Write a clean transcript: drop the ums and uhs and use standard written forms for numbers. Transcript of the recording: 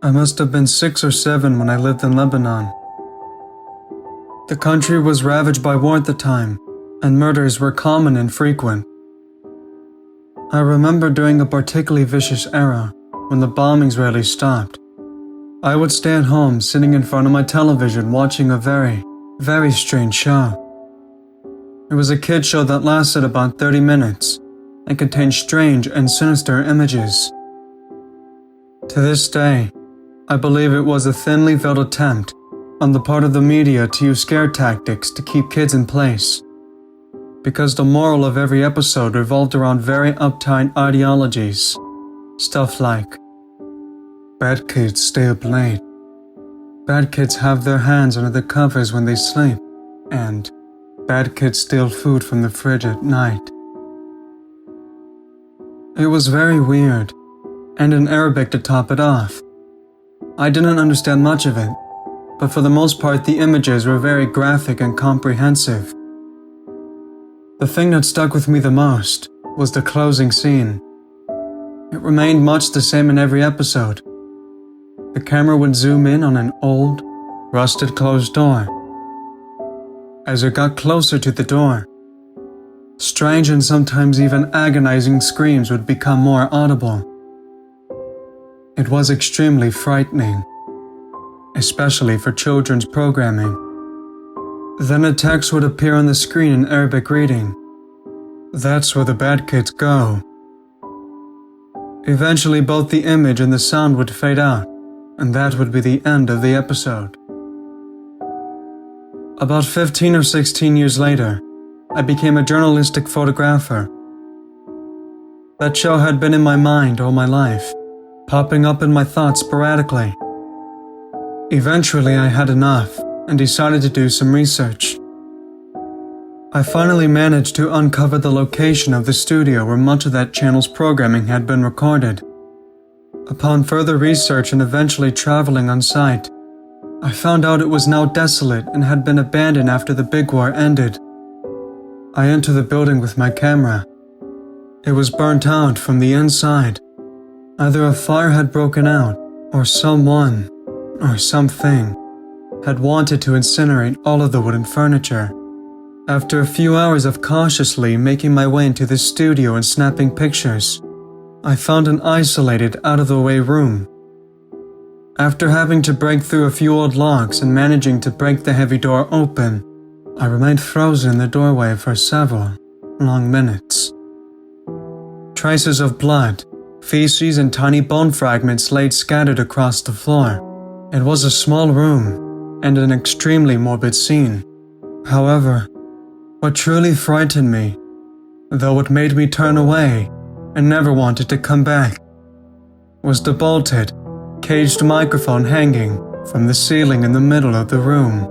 I must have been 6 or 7 when I lived in Lebanon. The country was ravaged by war at the time, and murders were common and frequent. I remember during a particularly vicious era, when the bombings rarely stopped, I would stay at home sitting in front of my television watching a very, very strange show. It was a kids' show that lasted about 30 minutes and contained strange and sinister images. To this day, I believe it was a thinly veiled attempt on the part of the media to use scare tactics to keep kids in place, because the moral of every episode revolved around very uptight ideologies. Stuff like, bad kids stay up late, bad kids have their hands under the covers when they sleep, and bad kids steal food from the fridge at night. It was very weird, and in Arabic to top it off. I didn't understand much of it, but for the most part the images were very graphic and comprehensive. The thing that stuck with me the most was the closing scene. It remained much the same in every episode. The camera would zoom in on an old, rusted closed door. As it got closer to the door, strange and sometimes even agonizing screams would become more audible. It was extremely frightening, especially for children's programming. Then a text would appear on the screen in Arabic reading, "That's where the bad kids go." Eventually both the image and the sound would fade out, and that would be the end of the episode. About 15 or 16 years later, I became a journalistic photographer. That show had been in my mind all my life, popping up in my thoughts sporadically. Eventually I had enough and decided to do some research. I finally managed to uncover the location of the studio where much of that channel's programming had been recorded. Upon further research and eventually traveling on site, I found out it was now desolate and had been abandoned after the big war ended. I entered the building with my camera. It was burnt out from the inside. Either a fire had broken out, or someone, or something, had wanted to incinerate all of the wooden furniture. After a few hours of cautiously making my way into the studio and snapping pictures, I found an isolated, out-of-the-way room. After having to break through a few old logs and managing to break the heavy door open, I remained frozen in the doorway for several long minutes. Traces of blood, feces and tiny bone fragments laid scattered across the floor. It was a small room and an extremely morbid scene. However, what truly frightened me, though it made me turn away and never wanted to come back, was the bolted, caged microphone hanging from the ceiling in the middle of the room.